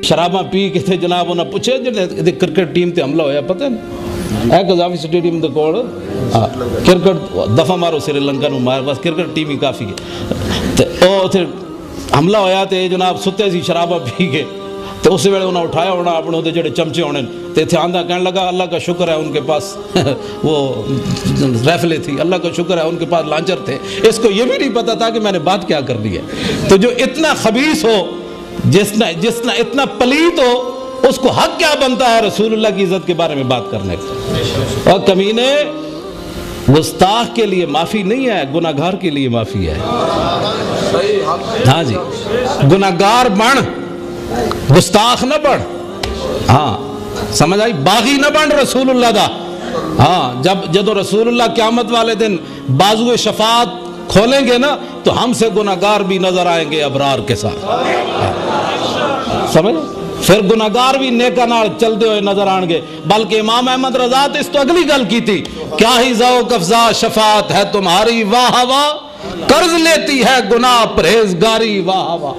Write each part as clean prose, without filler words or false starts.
شراباں پی کے تھے جناب انہیں پوچھے جی کرکٹ ٹیم تے حملہ ہویا پتہ ہے قذافی سٹیڈیم دے کول کرکٹ دفعہ مارو سری لنکا نو مار بس کرکٹ ٹیم ہی کافی ہے تے او تے حملہ ہویا تے جناب ستے سی شراباں پی کے تو اسی ویلے انہیں اٹھایا ہونا اپنے دے جڑے چمچے ہونے تے تھے آندھا کہنے لگا اللہ کا شکر ہے ان کے پاس وہ ریفلے تھی، اللہ کا شکر ہے ان کے پاس لانچر تھے، اس کو یہ بھی نہیں پتا تھا کہ میں نے بات کیا کر دی ہے۔ تو جو اتنا خبیث ہو، جس نے اتنا پلیت ہو، اس کو حق کیا بنتا ہے رسول اللہ کی عزت کے بارے میں بات کرنے کا؟ اور کمینے گستاخ کے لیے معافی نہیں ہے، گناہگار کے لیے معافی ہے۔ ہاں جی، گناہگار بن، گستاخ نہ بن۔ ہاں سمجھ آئی؟ باغی نہ بن رسول اللہ دا۔ ہاں جب رسول اللہ قیامت والے دن بازو شفاعت کھولیں گے نا تو ہم سے گناہگار بھی نظر آئیں گے ابرار کے ساتھ، سمجھ؟ پھر گناہگار بھی نیکا نال چلتے ہوئے نظر آن گے۔ بلکہ امام احمد رضا تو اس تو اگلی گل کی تھی، کیا ہی ذوق افزا شفاعت ہے تمہاری، واہ واہ قرض لیتی ہے گناہ پرہیزگاری، واہ واہ۔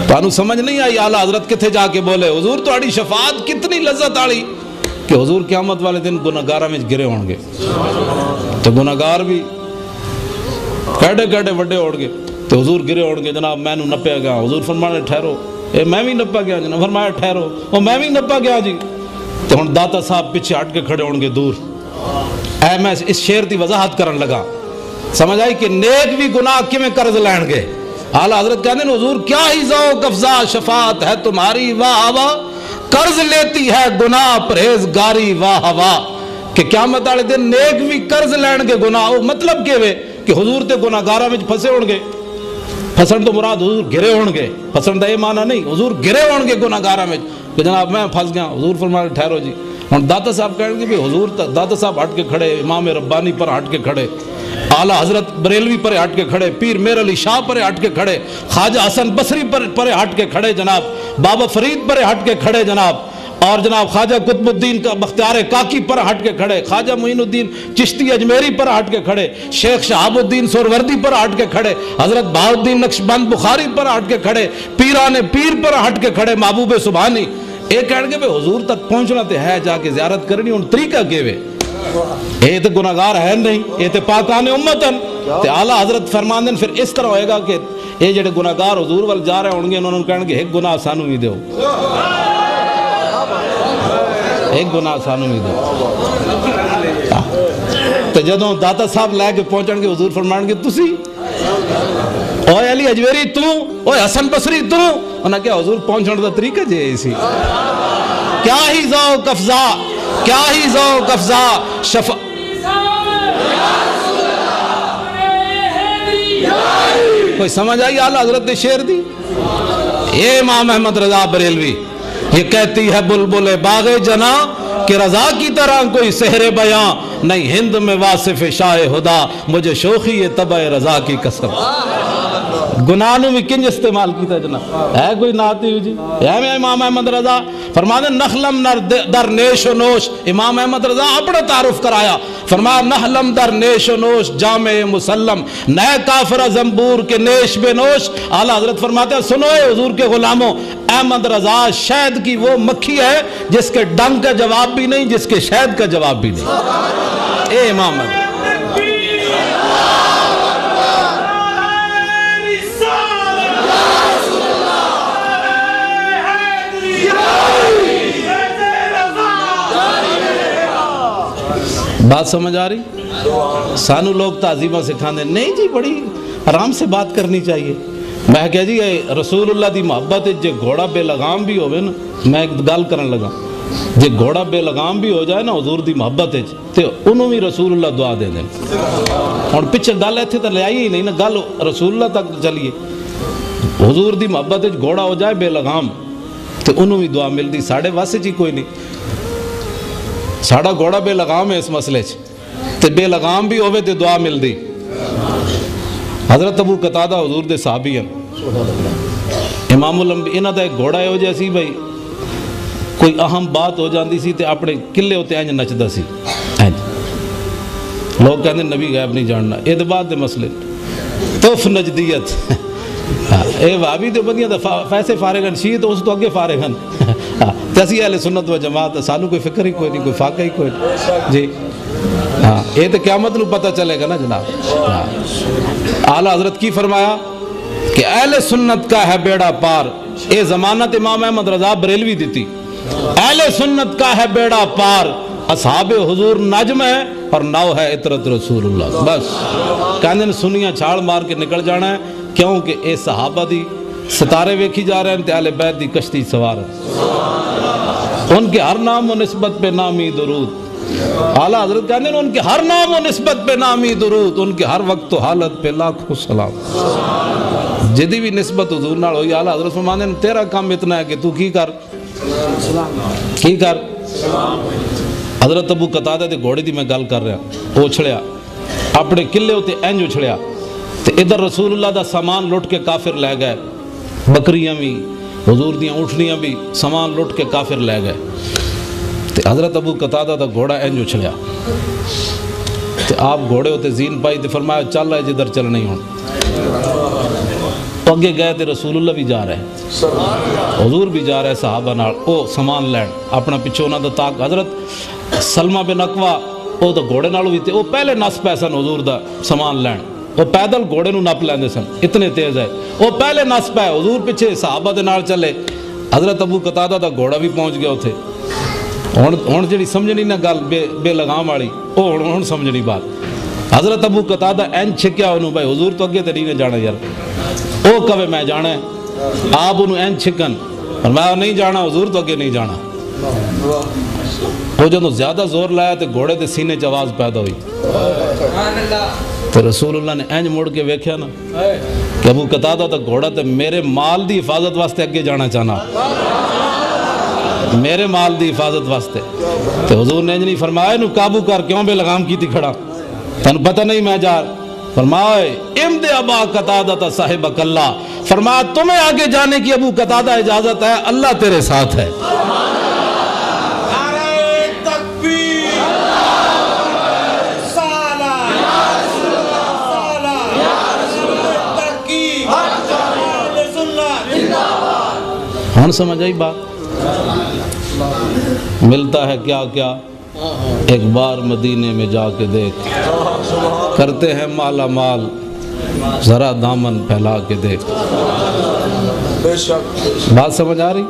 تو سمجھ نہیں آئی اعلیٰ حضرت کتھے جا کے بولے حضور تو اڑی شفاعت کتنی لذت آڑی کہ حضور قیامت والے دن گناہگاراں میں گرے ہون گے، تو گناہگار بھی کیڑے کیڑے وڈے ہوڑ گے تو حضور گرے ہون گے، جناب میں نو نپیا گیا، حضور فرمانے ٹھہرو، اے میں بھی نپا گیا، جناب فرمایا ٹھہرو، او میں بھی نپا گیا جی، تو ہن داتا صاحب پیچھے ہٹ کے کھڑے ہون گے دور۔ اے میں اس شعر دی وضاحت کرن لگا، سمجھ آئی کہ نیک بھی گناہ کیویں قرض لین گے۔ اعلیٰ حضرت کہتے ہیں حضور کیا ہی ذوق افزا شفاعت ہے تمہاری، واہ واہ قرض لیتی ہے گناہ پرہیزگاری، واہ واہ۔ کہ قیامت والے دن نیک بھی قرض لین گے گناہ، مطلب کہ حضور تے گناہگاراں وچ پھسے ہون گے۔ پھسن تو مراد حضور گرے ہون گے، پھسن دا یہ معنی نہیں، حضور گرے ہون گے گناہگاراں وچ کہ جناب میں پھس گیا، حضور فرمایا ٹھہرو جی۔ ہن داتا صاحب کہیں گے بھی حضور داتا صاحب ہٹ کے کھڑے، امام ربانی پر ہٹ کے کھڑے، اعلیٰ حضرت بریلوی پر ہٹ کے کھڑے، پیر میر علی شاہ پر ہٹ کے کھڑے، خواجہ حسن بصری پر ہٹ کے کھڑے جناب، بابا فرید پر ہٹ کے کھڑے جناب، اور جناب خواجہ قطب الدین کا بختیار کاکی پر ہٹ کے کھڑے، خواجہ معین الدین چشتی اجمیری پر ہٹ کے کھڑے، شیخ شہاب الدین سہروردی پر ہٹ کے کھڑے، حضرت بہاؤالدین نقشبند بخاری پر ہٹ کے کھڑے، پیران پیر پر ہٹ کے کھڑے، محبوب سبحانی۔ ایک کہنے کے حضور تک پہنچنا تے ہے جا کے زیارت کرنی، ان طریقہ کے وے اے تے گناہگار ہے نہیں، اے تے پاکان امتن۔ تے اعلیٰ حضرت فرماندن پھر اس طرح ہوئے گا کہ اے جڑے گناہگار حضور وال جا رہے ہوں گے، انہوں نے کہنے کہ ایک گناہ سانو ہی دیو، ایک گناہ سانو ہی دیو۔ تو جدوں داتا صاحب لے کے پہنچن گے حضور فرمان گے تسی اوے علی اجمیری تو، اوے حسن بصری تو، انہاں کیا حضور پہنچن دا طریقہ جے اسی۔ کیا ہی ذوق افزا، کیا ہی ذوق افزا شفا۔ کوئی سمجھ آئی اعلیٰ حضرت نے شعر دی؟ یہ امام احمد رضا بریلوی یہ کہتی ہے بلبل باغ جنا کہ رضا کی طرح کوئی سحر بیاں نہیں، ہند میں واصف شاہ خدا مجھے شوخی یہ طبع رضا کی قسم۔ گناہوں میں کنج استعمال کیتا جناب ہے کوئی ناتی ہو جی ہے میں امام احمد رضا فرمانے نخلم در نیش و نوش، امام احمد رضا اپنا تعارف کرایا، فرمایا نخلم در نیش و نوش جامع مسلم، نئے کافر زنبور کے نیش بے نوش۔ اعلیٰ حضرت فرماتے ہیں سنو اے حضور کے غلاموں، احمد رضا شہد کی وہ مکھی ہے جس کے ڈنگ کا جواب بھی نہیں، جس کے شہد کا جواب بھی نہیں۔ اے امام احمد بات سمجھ آ رہی؟ سانو لوگ تعظیمہ سکھانے نہیں جی، بڑی آرام سے بات کرنی چاہیے۔ میں کہا جی رسول اللہ دی محبت جے گھوڑا بے لگام بھی ہوئے نا، میں ایک گل کرن لگا، جے گھوڑا بے لگام بھی ہو جائے نا حضور دی محبت تے انہوں بھی رسول اللہ دعا دے دیں۔ اور پیچھے گل ایتھے تو لے آئی ہی نہیں نا، گل رسول اللہ تک چلیے، حضور دی محبت گھوڑا ہو جائے بے لگام تے انہوں بھی دعا مل دی، ساڑھے واسے جی کوئی نہیں، ساڑھا گھوڑا بے لگام ہے اس مسئلے تے بے لگام بھی ہوئے تے دعا مل دی۔ حضرت ابو قتادہ حضور دے صحابی ہیں، امام الانبیاء انہاں دا ایک گھوڑا ہے ہو جیسی بھائی کوئی اہم بات ہو جاندی سی تے اپنے کلے ہوتے اینج نچدا سی، لوگ کہتے ہیں نبی غیب نہیں جاننا، اعتبار دے مسئلے توف نجدیت اے بھابی تو بندیاں پیسے فارغ ہیں، شیعہ تو اس تو اگے فارغ ہیں۔ اسی اہل سنت و جماعت سانو کوئی فکر ہی کوئی نہیں، کوئی فاقہ ہی کوئی نہیں جی۔ ہاں یہ تو قیامت نو پتہ چلے گا نا جناب۔ اعلیٰ حضرت کی فرمایا کہ اہل سنت کا ہے بیڑا پار، اے ضمانت امام احمد رضا بریلوی دیتی، اہل سنت کا ہے بیڑا پار، اصحاب حضور نجم ہے اور نو ہے عطرت رسول اللہ۔ بس کہنے نے سنیاں چھاڑ مار کے نکل جانا ہے، کیونکہ اے صحابہ دی ستارے ویکھی جا رہے ہیں تے اہل بیت دی کشتی سوار ہیں، ان کے ہر نام و نسبت پہ نامی درود۔ اعلیٰ حضرت کہنے ان کے ہر نام و نسبت پہ نامی درود، ان کے ہر وقت و حالت پہ لاکھوں سلام۔ جدی بھی نسبت حضور نال ہوئی، اعلیٰ حضرت فرماندے ہیں تیرا کام اتنا ہے کہ تو کی کر حضرت ابو قتادہ دے گھوڑے دی میں گل کر رہا، وہ اچھڑیا اپنے قلعے ہوتے انج اچھڑیا تے ادھر رسول اللہ دا سامان لٹ کے کافر لے گئے، بکریاں بھی حضور دیاں اونٹنیاں بھی سامان لٹ کے کافر لے گئے تے حضرت ابو قتادہ دا گھوڑا انج اچھڑیا تے آپ گھوڑے ہوتے زین پائی تے فرمایا چل رہے جدھر چل نہیں ہوں، اگے گئے تے رسول اللہ بھی جا رہے، حضور بھی جا رہے صحابہ نال، او سامان لین اپنا پچھو نہ دا تاک۔ حضرت سلمہ بن اقوا او دا گھوڑے نالو بھی تے او پہلے نس پے سن حضور دا سامان لین، وہ پیدل گھوڑے نو نپ لیندے سن، اتنے تیز ہے وہ پہلے نس پے، حضور پیچھے صحابہ دے نال چلے، حضرت ابو قتادہ دا گھوڑا بھی پہنچ گیا اتھے۔ ہن جڑی سمجھنی نہ گل بے لگام والی او ہن سمجھنی بات۔ حضرت ابو قتادہ این چھکیا انہوں بھائی حضور تو اگے تے نہیں جانا یار، او کہے میں جانا ہے، آپ انہوں این چھکن اور میں نہیں جانا، حضور تو اگے نہیں جانا۔ وہ جب زیادہ زور لایا تو گھوڑے دے سینے چ آواز پیدا ہوئی تو رسول اللہ نے اینج مڑ کے ویکھیا نا کہ ابو قتادہ دا گھوڑا تے میرے مال دی حفاظت واسطے اگے جانا چاہنا، میرے مال دی حفاظت واسطے، تو حضور نے نہیں فرمایا نو قابو کر، کیوں بے لگام کی تھی کھڑا، تن پتہ نہیں میں جا، فرمائے امد ابا قتادہ صاحب اللہ، فرمایا تمہیں آگے جانے کی ابو قتادہ اجازت ہے، اللہ تیرے ساتھ ہے۔ ہن سمجھ آئی بات؟ ملتا ہے کیا کیا ایک بار مدینے میں جا کے دیکھ، کرتے ہیں مالا مال ذرا دامن پھیلا کے دیکھ۔ بات سمجھ آ رہی؟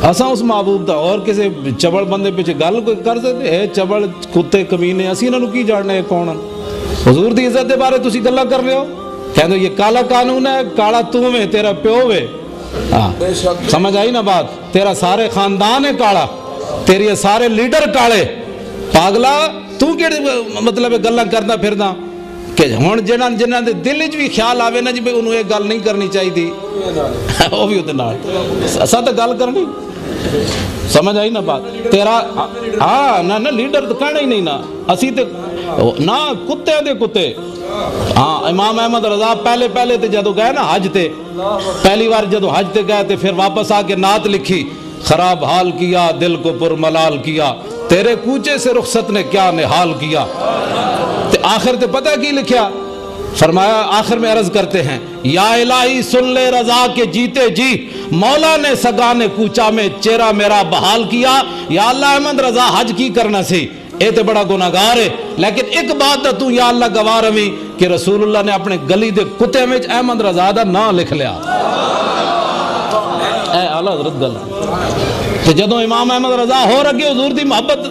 اساں اس محبوب دا اور کسی چبڑ بندے پیچھے گل کوئی کر سکتے اے چبڑ کتے کمینے اسی انہوں کی جاننے ہیں کون؟ حضور دی عزت دے بارے تسی گلہ کر رہے ہو، کہندے یہ کالا قانون ہے، کالا تو میں تیرا پیو وے، سمجھ آئی نا بات؟ تیرا سارے خاندان ہے کالا، تیری سارے لیڈر کالے، پاگلا تو کیڑے مطلب گلاں کردا پھردا کہ ہن جنہاں دے دل وچ بھی خیال آوے نا جی بھئی انہوں یہ گل نہیں کرنی چاہیے دی وہ بھی ہوتے نال اساں تے گل کرنی، سمجھ آئی نا بات؟ تیرا ہاں نہ لیڈر تو کہنا ہی نہیں نا، اسی تے نہ کتے دے کتے۔ ہاں امام احمد رضا پہلے تے جدو گئے نا حج تے، پہلی بار جدو حج تے گئے تے پھر واپس آ کے نعت لکھی، خراب حال کیا دل کو پر ملال کیا، تیرے کوچے سے رخصت نے کیا نحال کیا، تے آخر تے پتہ کی لکھیا؟ فرمایا آخر میں عرض کرتے ہیں یا الہی سن لے رضا کے جیتے جی، مولا نے سگانے کوچا میں چہرہ میرا بحال کیا۔ یا اللہ احمد رضا حج کی کرنا سی، اے تے بڑا گناہگار ہے، لیکن ایک بات تو یا اللہ گواہ رویں کہ رسول اللہ نے اپنے گلی دے کتے میں احمد رضا دا نام لکھ لیا۔ اے اعلیٰ حضرت گل کہ جدوں امام احمد رضا ہو رکھے حضور دی محبت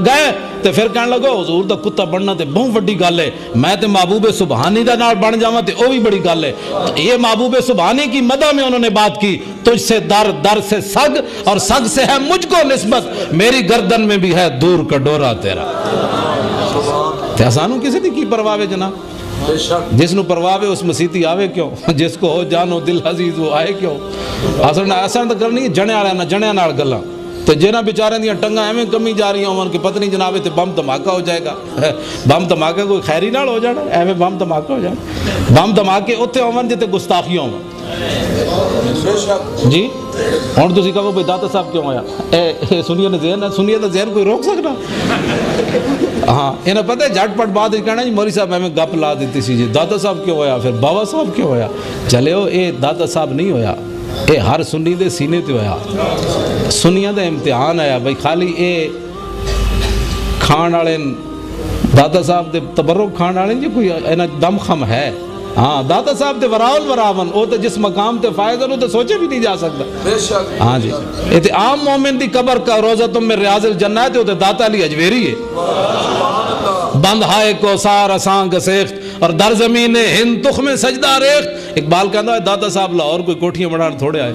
گئے تے پھر کہنے لگو حضور دا کتا بننا تے بہت بڑی گل ہے، میں تے محبوب سبحانی دا نال بن جاواں تے او بھی بڑی گل ہے۔ یہ محبوب سبحانی کی مدح میں انہوں نے بات کی، تجھ سے در سے سگ اور سگ سے ہے مجھ کو نسبت، میری گردن میں بھی ہے دور کا ڈورا تیرا۔ تے آسانوں کسی دی کی پرواہ جناب؟ جس نو پرواہ اس مسیتی آوے کیوں؟ جس کو ہو جانو دل عزیز وہ آئے کیوں؟ آسان تو کرنی جنے آلے نہ جنے نال گلاں تے جنہ بیچارے دیاں ٹنگاں ایویں کمی جا رہی ہوں کہ پتہ نہیں جنابے تے بم دھماکہ ہو جائے گا۔ بم دھماکہ کوئی خیری نال ہو جانا، ایویں بم دھماکہ ہو جانا، بم دھماکے اتنے ہون جتے گستاخیاں ہوں۔ جی ہن تسی کہو بھئی داتا صاحب کیوں آیا؟ اے سنیے دا ذہن کوئی روک سکنا؟ ہاں انہیں پتہ ہے جھٹ پٹ بات کہنا جی مولوی صاحب میں گپ لا دیتی سی جی داتا صاحب کیوں ہویا پھر بابا صاحب کیوں ہویا چلے ہو اے داتا صاحب نہیں ہویا اے ہر سنی دے سینے تے ہویا سنیاں دا امتحان آیا بھائی خالی اے کھان والے داتا صاحب دے تبرک کھان والے جی کوئی انہیں دم خم ہے ہاں داتا صاحب تے وراول وراون او تے جس مقام تے فائز ہو تے سوچے بھی نہیں جا سکتا ہاں جی یہ تے عام مومن دی قبر کا روزہ تم میں ریاض الجنہ ہے تے او تے داتا علی اجویری ہے بند ہائے کو سار اساں گسیخت اور در زمین ہند تخم سجدہ ریخت اقبال کہتا ہے داتا صاحب لاہور کوئی کوٹھیاں بڑھان تھوڑے آئے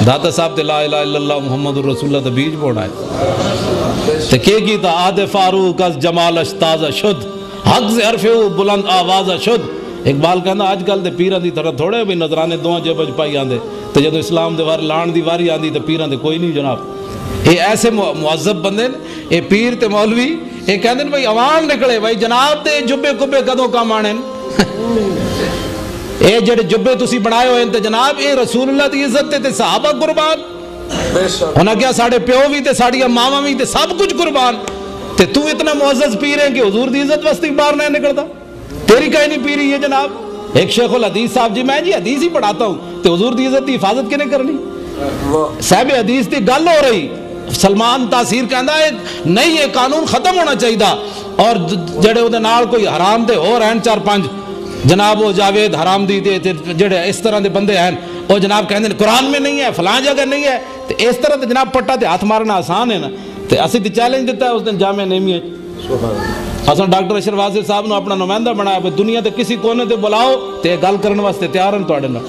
داتا صاحب تے لا الہ الا اللہ محمد الرسول اللہ تے بیج بوڑ آئے تے کی تا آد فاروق از جمالش تازہ شد حق سے عرف بلند آوازہ شد اقبال کہنا آج کل دے پیران دی طرح تھوڑے بھی نظرانے دوہاں جبج پائی آندے تے جدو اسلام دے لان دی واری آندی تے پیران دے کوئی نہیں جناب اے ایسے معذب بندے اے پیر تے مولوی اے کہندے بھائی عوام نکلے بھائی جناب تے جبے کبے کدوں کام آنے اے جڑے جبے تسی بنائے ہوئے تے جناب اے رسول اللہ دی عزت تے صحابہ قربان ہونا کیا ساڑھے پیو بھی تے ساڑھیا ماما بھی تے سب کچھ قربان تے تو اتنا معزز پیر ہے کہ حضور دی عزت وستی باہر نہیں نکلتا تیری کہیں نہیں پی رہی ہے جناب ایک شیخ الحدیث صاحب جی میں جی حدیث ہی پڑھاتا ہوں تو حضور دی عزت دی حفاظت کنے کرنی صاحب حدیث دی گل ہو رہی سلمان تاثیر کہندا ہے نہیں یہ قانون ختم ہونا چاہیے اور جڑے وہ نال کوئی حرام دے اور ہیں 4-5 جناب وہ جاوید حرام دی جڑے اس طرح دے بندے ہیں وہ جناب کہندے قرآن میں نہیں ہے فلاں جگہ نہیں ہے تو اس طرح دے جناب پٹا تے ہاتھ مارنا آسان ہے نا تو اسی تے چیلنج دیتا ہے اس دن جامعہ نعیمیہ اساں ڈاکٹر اشرف واصف صاحب نے اپنا نمائندہ بنایا بھئی دنیا تے کسی کونے تے بلاؤ تے گل کرنے واسطے تیار ہیں تواڈے نال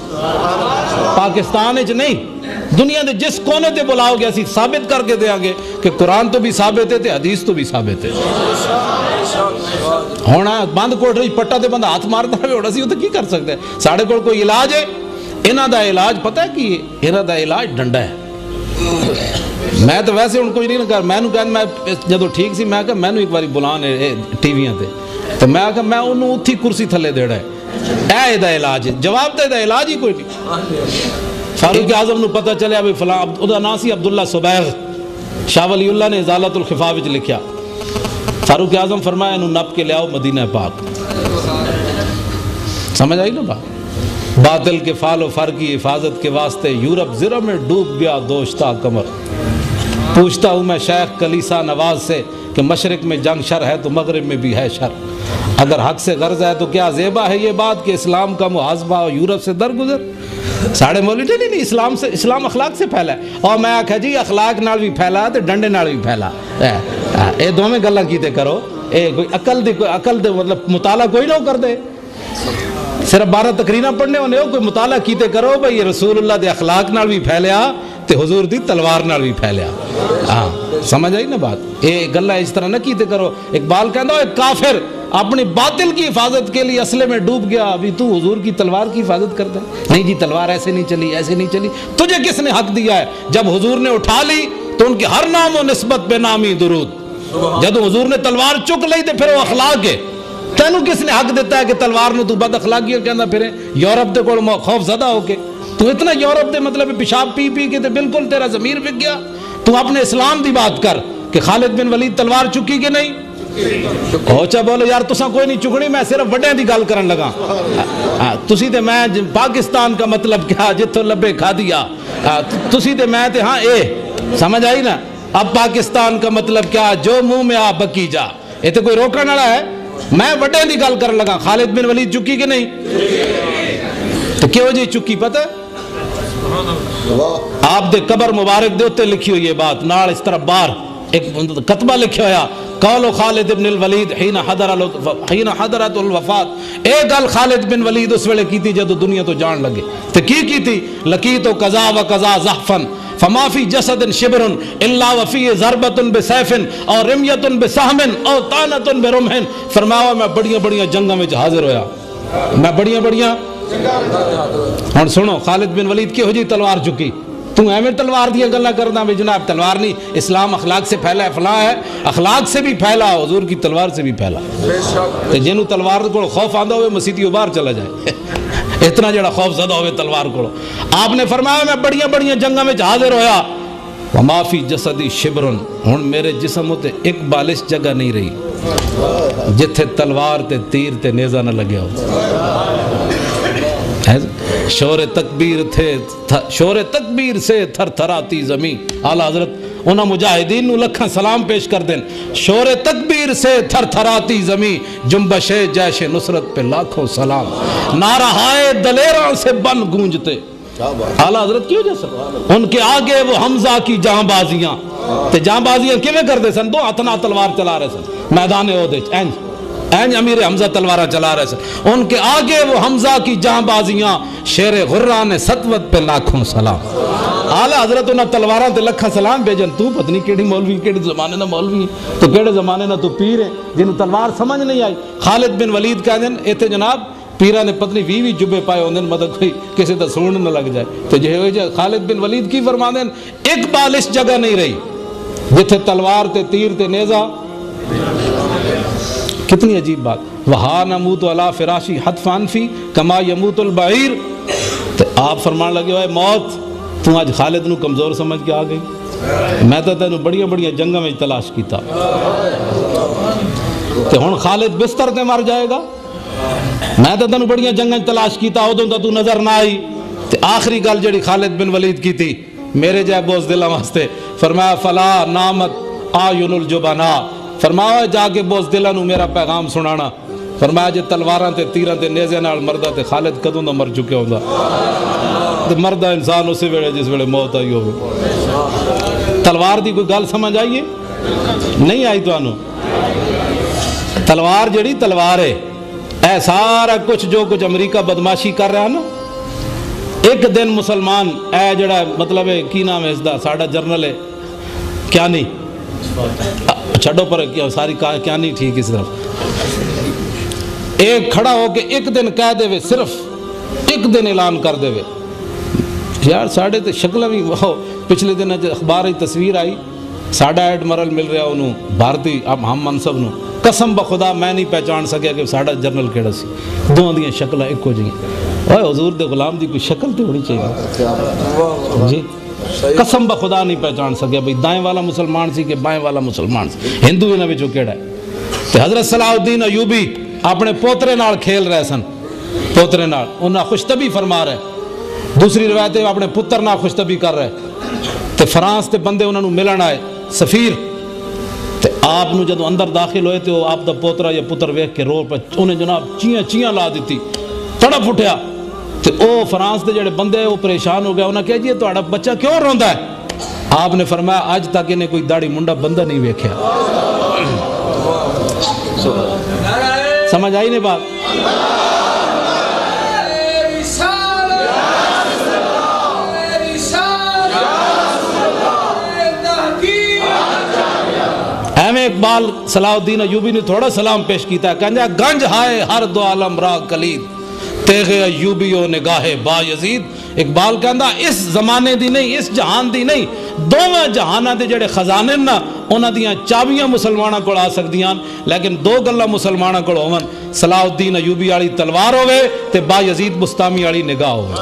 پاکستان وچ نہیں دنیا دے جس کونے تے بلاؤ گے اسی ثابت کر کے دیاں گے کہ قرآن تو بھی ثابت ہے تے حدیث تو بھی ثابت ہے ہونا بند کوٹری پٹا تے بندہ ہاتھ ماردا ہوے ہوڑا سی او تے کی کر سکدا ہے ساڈے کول کوئی علاج ہے انہاں دا علاج پتہ ہے کی ہے انہاں دا علاج ڈنڈا ہے میں تو ویسے ان کو نہیں کر میں میں جدو ٹھیک سی میں کہا میں ایک باری بلان ٹی ویاں تے تو میں کہا میں انہوں اتھی کرسی تھلے دیڑا ہے اے دا علاج ہے جواب تے دا علاج ہی کوئی نہیں فاروق اعظم نو پتہ چلے ابھی فلاں ادا ناسی عبداللہ صبیغ شاہ ولی اللہ نے ازالت الخفا وچ لکھیا فاروق اعظم فرمایا انہوں نپ کے لے آؤ مدینہ پاک سمجھ آئی نا بات باطل کے فال و فر کی حفاظت کے واسطے یورپ زرہ میں ڈوب گیا دوشتا کمر پوچھتا ہوں میں شیخ کلیسا نواز سے کہ مشرق میں جنگ شر ہے تو مغرب میں بھی ہے شر اگر حق سے غرض ہے تو کیا زیبا ہے یہ بات کہ اسلام کا محاسبہ یورپ سے درگزر ساڑھے مولوی نہیں اسلام اخلاق سے پھیلا ہے اور میں آکھا جی اخلاق نال بھی پھیلا تو ڈنڈے نال بھی پھیلا اے دو میں گلہ کیتے کرو اے کوئی عقل دے مطلب مطالعہ کوئی نہ کر دے صرف 12 تقریرہ پڑھنے ہونے ہو کوئی مطالعہ کیتے کرو بھئی یہ رسول اللہ دے اخلاق نال بھی پھیلیا تے حضور دی تلوار نال بھی پھیلیا ہاں سمجھ آئی نا بات اے گلہ اس طرح نہ کیتے کرو اقبال کہنا ایک کافر اپنی باطل کی حفاظت کے لیے اسلحے میں ڈوب گیا ابھی تو حضور کی تلوار کی حفاظت کرتا ہے نہیں جی تلوار ایسے نہیں چلی ایسے نہیں چلی تجھے کس نے حق دیا ہے جب حضور نے اٹھا لی تو ان کے ہر نام و نسبت بے نامی درود جب حضور نے تلوار چک لی تو پھر وہ اخلاق ہے تینوں کس نے حق دیتا ہے کہ تلوار نو تو بد اخلاقی کہنا پھرے یورپ دے کو خوف زدہ ہو کے تو اتنا یورپ دے مطلب پیشاب پی پی کے تے بالکل تیرا ضمیر بک گیا تو اپنے اسلام دی بات کر کہ خالد بن ولید تلوار چکی کہ نہیں اوچا بولو یار تساں کوئی نہیں چکڑی میں صرف وڈیاں دی گل کرن لگا تسی تے میں پاکستان کا مطلب کیا جتھوں لبے کھا دیا تسی تے میں تے ہاں اے سمجھ آئی نا اب پاکستان کا مطلب کیا جو منہ میں آ بکی جا یہ تے کوئی روکن والا ہے میں وڈیاں دی گل کرن لگا خالد بن ولید چکی کہ نہیں تو کیوں جی چکی پتہ آپ دے قبر مبارک دے ہوتے لکھی ہوئی یہ بات نال اس طرح بار ایک کتبہ لکھا ہویا قول خالد بن الولید حین حضرت الوفات اے گل خالد بن ولید اس ویلے کی تھی جدو دنیا تو جان لگے تو کی تھی لقیت قضا و قضا زحفن فما فی جسد شبر الا وفی ضربت بسیف اور رمیت بسہم اور طعنت برمح فرمایا میں بڑیاں بڑیاں جنگاں میں حاضر ہویا میں بڑیاں ہن سنو خالد بن ولید کی ہو جی تلوار چکی تو ایمیں تلوار دیا گلہ کرنا بھی جناب تلوار نہیں اسلام اخلاق سے پھیلا ہے فلاں ہے اخلاق سے بھی پھیلا حضور کی تلوار سے بھی پھیلا تو جنہوں تلوار کو خوف آندہ ہوئے مسیحی باہر چلا جائے اتنا جڑا خوف زدہ ہوئے تلوار کو آپ نے فرمایا میں بڑیاں جنگاں میں حاضر ہویا ومافی جسدی شبرن، ہن میرے جسم تے ایک بالش جگہ نہیں رہی جتھے تلوار تے تیر تے نیزہ نہ لگیا ہو۔ شور تکبیر سے تھر تھراتی زمین، اعلیٰ حضرت انہاں مجاہدین نو لکھاں سلام پیش کر دیں۔ شور تکبیر سے تھر تھراتی زمین، جنبش جیش نصرت پہ لاکھوں سلام، نعرہائے دلیراں سے بن گونجتے۔ اعلیٰ حضرت کی وجہ سے ان کے آگے وہ حمزہ کی جہاں بازیاں، تے جہاں بازیاں کیویں کردے سن؟ دو ہتھنا تلوار چلا رہے سن میدان احد، اینج امیر حمزہ تلوارہ چلا رہے سن، ان کے آگے وہ حمزہ کی جہاں بازیاں، شیر غران سطوت پہ لاکھوں سلام۔ اعلیٰ حضرت انہاں تلواراں تے لکھاں سلام بھیجن۔ تو پتہ نہیں کیڑی مولوی، کیڑے زمانے نہ مولوی تو کیڑے زمانے نہ تو پیر ہیں جنہوں تلوار سمجھ نہیں آئی۔ خالد بن ولید کہہ دیں ایتھے جناب پیرہ نے پتنی 20 جبے پائے ہوندے، مطلب کوئی کسی دا سون نہ لگ جائے، تو جو ہے خالد بن ولید کی فرما دیں ایک بالش جگہ نہیں رہی جتھے تلوار تے تیر تے نیزہ۔ کتنی عجیب بات۔ وہا نموت علی فراشی حتفان فی کما یموت البعیر، تو آپ فرمان لگے ہوئے موت تو آج خالد نو کمزور سمجھ کے آ گئی، میں تو تینوں بڑیاں بڑیاں جنگاں میں تلاش کیتا، تو ہن خالد بستر تے مر جائے گا، میں تو تینوں بڑیاں جنگاں تلاش کیتا، ادوں تو نظر نہ آئی۔ تو آخری گل جڑی خالد بن ولید کی تھی میرے جائے بوز دلہ واسطے، فرمایا فلا نامت آیون الجبنا، فرمایا جا کے بوز دلہ نو میرا پیغام سنانا، فرمایا جے تلواراں تے تیراں تے نیزے نال مردہ تے خالد کدوں دا مر چکے ہوندا، تے مردہ انسان اسی ویلے جس ویلے موت آئی ہوگی۔ تلوار دی کوئی گل سمجھ آئیے؟ نہیں آئی تو آنو؟ تلوار جڑی تلوار ہے، اے سارا کچھ جو کچھ امریکہ بدماشی کر رہا نا، ایک دن مسلمان اے جڑا مطلب ہے کی نام ہے اس دا ساڑا جرنل ہے کیا نہیں چھڑو پر ساری کیا نہیں ٹھیک اس طرف، ایک کھڑا ہو کے ایک دن کہہ دے وے، صرف ایک دن اعلان کر دے وے، یار ساڑھے تے شکلہ بھی وہ پچھلے دن اخبار ہی تصویر آئی، ساڑھا ایڈمرل مل رہا انہوں بھارتی ہم منصب نو، قسم بخدا میں نہیں پہچان سکیا کہ ساڑھا جرنل کیڑا سی، دو دیاں شکلہ ایک ہو جائیں۔ اوہ حضور دے غلام دی کوئی شکل تے ہونی چاہیے جی، قسم بخدا نہیں پہچان سکیا بھئی دائیں والا مسلمان سی کہ بائیں والا مسلمان سی، ہندو انہاں وچوں کیڑا ہے۔ تے حضرت صلاح الدین ایوبی اپنے پوترے نال کھیل رہے سن، پوترے نال انہاں خوشطبی فرما رہے، دوسری روایت ہے اپنے پتر نال خوشطبی کر رہے، تے فرانس تے بندے انہاں نو ملن آئے سفیر، تے آپ نو جدو اندر داخل ہوئے تے وہ آپ دا پوترا یا پتر ویکھ کے رو پہ انہیں جناب چیاں لا دیتی، تڑپ اٹھیا، تے او فرانس دے جڑے بندے وہ پریشان ہو گیا، انہاں کہا جی تہاڈا بچہ کیوں روندا ہے؟ آپ نے فرمایا آج تک انہیں کوئی داڑھی منڈا بندہ نہیں ویکھیا۔ سمجھ آئی نہیں بات؟ ایویں اقبال صلاح الدین ایوبی نے تھوڑا سلام پیش کیتا ہے، کہنجا گنج ہائے ہر دو عالم را کلید تیغ ایوبی و نگاہ با یزید۔ اقبال کہندا اس زمانے دی نہیں، اس جہان دی نہیں، دوواں جہانہ دے جڑے خزانے نا انہاں دیاں چابیاں مسلماناں کول آ سکدیاں، لیکن دو گلاں مسلماناں کول ہون، صلاح الدین ایوبی والی تلوار ہوئے تے با یزید بستامی والی نگاہ ہوئے۔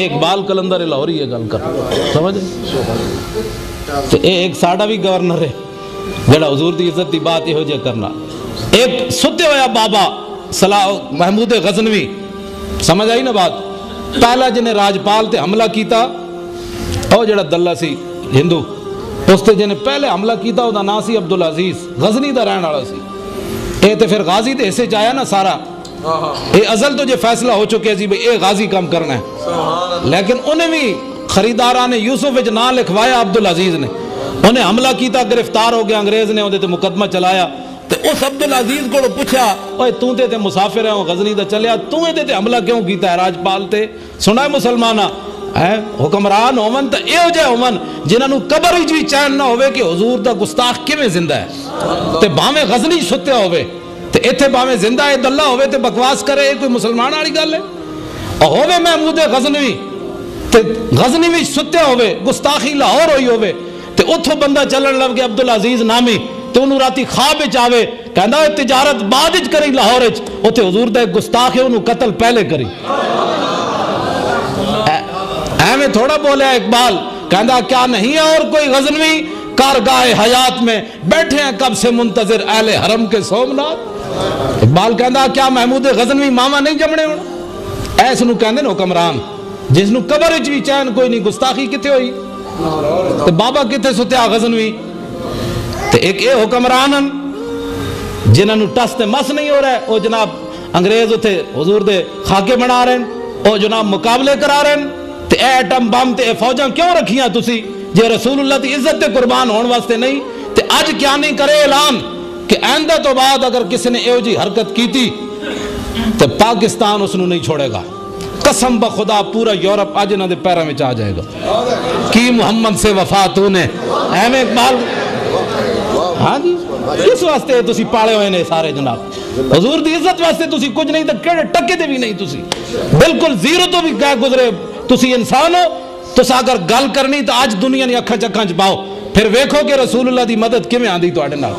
اقبال کلندر لاہوری یہ گل کر سمجھے؟ تو ایک ساڑا بھی گورنر ہے جڑا حضور دی عزت دی بات یہ ہو جائے کرنا، ایک ستے ہویا بابا صلاح محمود غزنوی، سمجھ آئی نا بات؟ پہلا جنہیں راجپال تے حملہ کیتا او جڑا دلہ سی ہندو، اس تے جنہیں پہلے حملہ کیتا او دا نا سی عبدالعزیز، غزنی دا رہن والا سی، اے تے پھر غازی تے حصے چایا نا سارا، اے ازل تو جو فیصلہ ہو چکے جی بھئی اے غازی کام کرنا ہے، لیکن انہیں بھی خریداران نے یوسف وچ نام لکھوایا عبدالعزیز نے، انہیں حملہ کیتا، گرفتار ہو گیا، انگریز نے انہیں تے مقدمہ چلایا، تے اس عبدالعزیز کو پوچھا اوے تو تے مسافر ہے غزنی دا چلیا، تو تے حملہ کیوں کیتا ہے؟ راجپال تے سنا ہے مسلمانہ حکمران ہومن تے اے ہو جائے ہومن جنہاں نو قبر ہی بھی چین نہ ہوئے کہ حضور دا گستاخ کیویں زندہ ہے، تے بھاویں غزنی ستیا ہوئے تے ایتھے بھاویں زندہ ہے دلہ ہوئے تے بکواس کرے، کوئی مسلمان والی گل ہے؟ ہوئے محمود غزنوی تے غزنی وچ ستیا ہوئے، گستاخی لاہور ہوئی ہوئے، تے اتھوں بندہ چلن لگ گیا عبدالعزیز نامی، تو انہوں راتی خواب وچ آوے، کہندا ہے تجارت بعد وچ کری لاہور وچ، اوتھے حضور دا ایک گستاخ ہے انہوں قتل پہلے کری۔ ایویں تھوڑا بولیا اقبال کہندا کیا نہیں ہے اور کوئی غزنوی کارگاہ حیات میں بیٹھے ہیں کب سے منتظر اہل حرم کے سومنات. اقبال کہندا کیا محمود غزنوی ماما نہیں جمنے ہونا. ایس نو کہندے نے حکمران جس نو قبر وچ بھی چین کوئی نہیں. گستاخی کتے ہوئی تے بابا کتے ستیا غزنوی. تے ایک اے حکمران ہیں جنہاں نو ٹس تے مس نہیں ہو رہا ہے. او جناب انگریز اتھے حضور دے خاکے بنا رہے ہیں, او جناب مقابلے کرا رہے ہیں. تے اے ایٹم بم تے اے فوجاں کیوں رکھیاں تسی جے رسول اللہ دی عزت تے قربان ہون واسطے نہیں. تے اج کیا نہیں کرے اعلان کہ آئندہ تو بعد اگر کسی نے ایو جی حرکت کیتی تے پاکستان اس نو نہیں چھوڑے گا. قسم بخدا پورا یورپ اج انہاں دے پیراں وچ آ جائے گا. کی محمد سے وفا تو نے ایویں اقبال. ہاں جی کس واسطے تسی پالے ہوئے نے سارے جناب. حضور دی عزت واسطے تسی کچھ نہیں تے کیڑے ٹکے دے بھی نہیں. تسی بالکل زیرو تو بھی گئے گزرے. تسی انسان ہو. تسا اگر گل کرنی تو آج دنیا نے اکھاں چکھاں چ پاؤ پھر ویکھو کہ رسول اللہ دی مدد کیویں آندی تواڈے نال.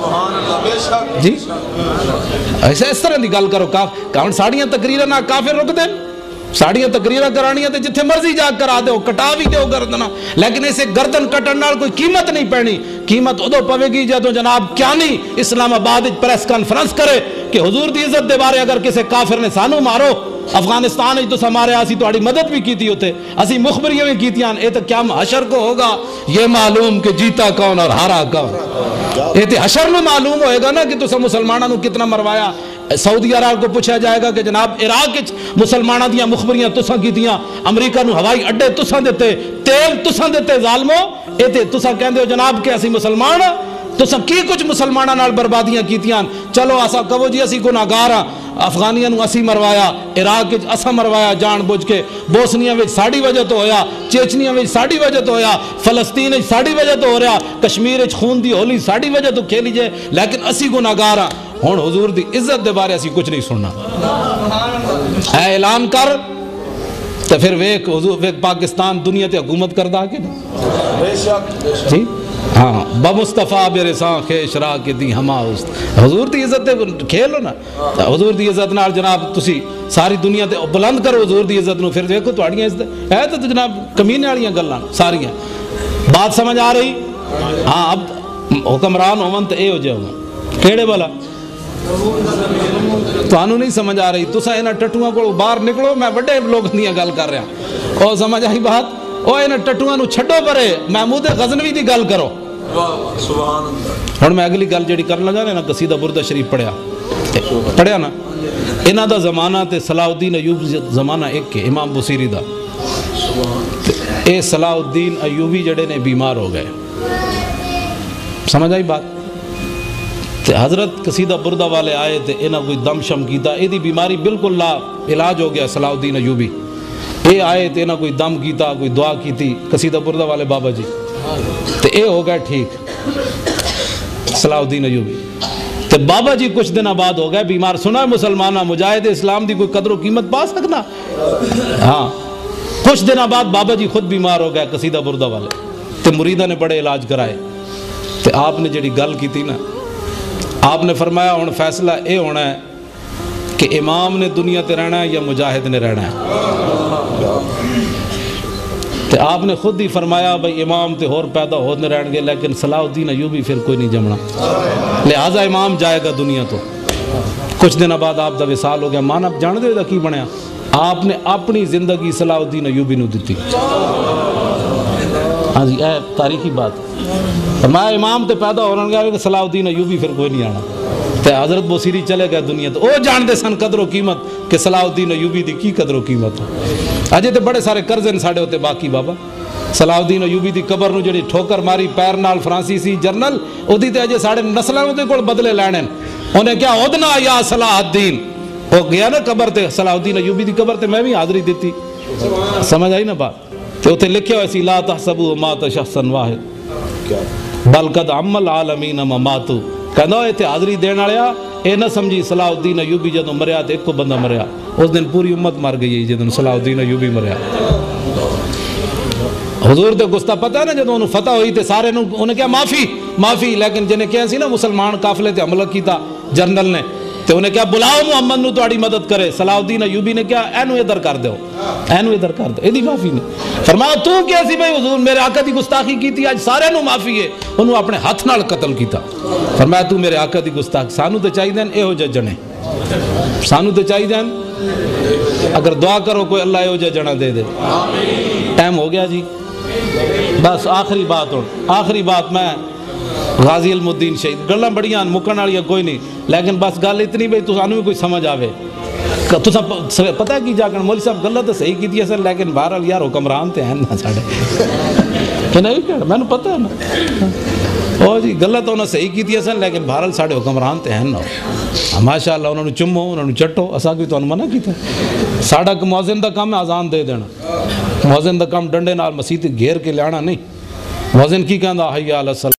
جی ایسے اس طرح دی گل کرو. کون ساڑیاں تقریراں نہ کافر رک دین. ساڑیاں تقریراں کرانیاں تے جتھے مرضی جا کرا دیو کٹا بھی دیو گردن. لیکن اسے گردن کٹن نال کوئی قیمت نہیں پینی. قیمت ادو پوے گی جدوں جناب کیا نہیں اسلام آباد وچ پریس کانفرنس کرے کہ حضور دی عزت دے بارے اگر کسی کافر نے سانو مارو افغانستان تو ہمارے اسی تہاڈی مدد بھی کیتی ہوتے اسی مخبریاں بھی کیتیاں. اے تو کیا حشر کو ہوگا یہ معلوم کہ جیتا کون اور ہارا کون. اے تو حشر میں معلوم ہوئے گا نا کہ تسا مسلمانوں نے کتنا مروایا. سعودی عرب کو پوچھا جائے گا کہ جناب عراق وچ مسلمانوں دیاں مخبریاں تساں کیتیاں, امریکہ نو ہوائی اڈے تساں دتے, تیل تساں دتے ظالمو. اے تے تساں کہندے ہو جناب کہ اسی مسلمان تساں کی کچھ مسلماناں نال بربادیاں کیتیاں. چلو اسا کہو جی اسی گناہگار ہاں. افغانیاں نو اسی مروایا, عراق وچ اسا مروایا جان بوجھ کے, بوسنیا وچ ساڈی وجہ تو ہویا, چیچنیا وچ ساڈی وجہ تو ہویا, فلسطین وچ ساڈی وجہ تو ہو رہا, کشمیر وچ خون دی ہولی ساڈی وجہ تو کھیلی جائے. لیکن اسی گناہگار ہاں. ہن حضور دی عزت دے بارے اسی کچھ نہیں سننا. اے اعلان کر تے پھر ویک حضور ویک پاکستان دنیا تے حکومت کردا کہ بے شک جی ہاں بمصطفیٰ برساں خیش را کے دی ہما است. حضور دی عزت تے کھیلو نا. حضور دی عزت نال جناب تسی ساری دنیا تے بلند کرو حضور دی عزت نو. پھر دیکھو تہاڈیاں عزت ہے تو جناب کمینے والیاں گلاں ساریاں. بات سمجھ آ رہی؟ ہاں اب حکمران ہون تے اے ہو جاؤ کیڑے والا تانوں نہیں سمجھ آ رہی. تساں انہاں ٹٹواں کول باہر نکلو. میں بڑے لوگ دیاں گل کر رہا. او سمجھ آئی بات. او انہاں ٹٹواں نو چھڈو پرے محمود غزنوی دی گل کرو. سبحان اللہ. ہن میں اگلی گل جڑی کرن لگا نا قصیدہ بردہ شریف پڑھیا نا. انہاں دا زمانہ تے صلاح الدین ایوبی زمانہ ایک ہے امام بصیری دا. اے صلاح الدین ایوبی جڑے نے بیمار ہو گئے. سمجھ آئی بات. تے حضرت قصیدہ بردہ والے آئے تے انہاں کوئی دم شم کیتا. اے دی بیماری بالکل لا علاج ہو گیا صلاح الدین ایوبی. اے آئے تے انہاں کوئی دم کیتا کوئی دعا کیتی قصیدہ بردہ والے بابا جی تے اے ہو گئے ٹھیک صلاح الدین ایوبی. تے بابا جی کچھ دن بعد ہو گئے بیمار. سنا ہے مسلمانہ مجاہد اسلام دی کوئی قدر و قیمت پا سکنا. ہاں کچھ دن بعد بابا جی خود بیمار ہو گئے قصیدہ بردہ والے. تے مریدہ نے بڑے علاج کرائے. تے آپ نے جڑی گل کی تھی نا آپ نے فرمایا ہن فیصلہ اے ہونا ہے کہ امام نے دنیا تے رہنا ہے یا مجاہد نے رہنا ہے. تے آپ نے خود ہی فرمایا بھئی امام تے اور پیدا ہونے رہن گے لیکن صلاح الدین ایوبی پھر کوئی نہیں جمنا. لہٰذا امام جائے گا دنیا تو. کچھ دن بعد آپ دا وصال ہو گیا. مان آپ جان دے دا کی بنیا. آپ نے اپنی زندگی صلاح الدین ایوبی نو دیتی. ہاں جی اے تاریخی بات. فرمایا امام تے پیدا ہو رہن گے صلاح الدین ایوبی پھر کوئی نہیں آنا. تے حضرت بصیری چلے گئے دنیا تو. او جان دے سن قدر و قیمت کہ صلاح الدین ایوبی دی کی قدر و قیمت. اجے تے بڑے سارے قرض ہیں ساڈے ہوتے باقی بابا. صلاح الدین ایوبی دی قبر نو جڑی ٹھوکر ماری پیر نال فرانسیسی جرنل اودی تے اجے ساڈے نسلاں دے کول بدلے لینے. انہیں کیا عدنا یا صلاح الدین. وہ گیا نا قبر تے صلاح الدین ایوبی دی قبر تے میں بھی حاضری دیتی. سمجھ آئی نا بات. تے اوتے لکھیا ہویا سی لا تحسبوا مات شخصا واحد بل قد عم العالمین مماتو. کہندا اے تے حاضری دین والیا اے نہ سمجھی صلاح الدین ایوبی جدوں مریا تے ایک کو بندہ مریا. اس دن پوری امت مر گئی جدوں صلاح الدین ایوبی مریا. حضور تے گستا پتہ ہے نا جدوں انہوں فتح ہوئی تے سارے انہیں کیا معافی معافی. لیکن جنہیں کیا سی نا مسلمان قافلے تے حملہ کیتا جرنل نے تو انہیں کیا بلاؤ محمد نو تہاڈی مدد کرے. صلاح الدین ایوبی نے کیا اینو ادھر کر دو, اینو ادھر کر دو, ایدی معافی نہیں. فرمایا تو کیسی بھائی حضور میرے آقا دی گستاخی کیتی, اج سارے نو معافی ہے. انہوں اپنے ہاتھ نال قتل کیتا. فرمایا تو میرے آقا دی گستاخ, سانو تے چاہیے دین اے ہو جے جنے, سانو تے چاہیے دین اگر دعا کرو کوئی اللہ اے ہو جے جنا دے دے. ٹائم ہو گیا جی, بس آخری بات ہوں, آخری بات میں غازی علم الدین شہید, گلاں بڑیاں مکن والیاں کوئی نہیں, لیکن بس گل اتنی بھئی تسانوں بھی کوئی سمجھ آوے. تساں پتہ کی جا کر مولوی صاحب گلاں تے صحیح کیتی سر, لیکن بہرحال یار حکمران تے ہیں نا ساڈے, کہ نہیں کہ مینوں پتہ ہے نا او جی گلاں تو انہاں صحیح کیتی سن, لیکن بہرحال ساڈے حکمران تے ہیں نا. ماشاءاللہ انہاں نوں چمو, انہاں نوں چٹو, اساں کوئی تانوں منع کیتا. ساڈا مؤذن دا کام ہے اذان دے دینا, مؤذن دا کام ڈنڈے نال مسیت گھیر کے لیانا نہیں. مؤذن کی کہندا حی علی الصلاۃ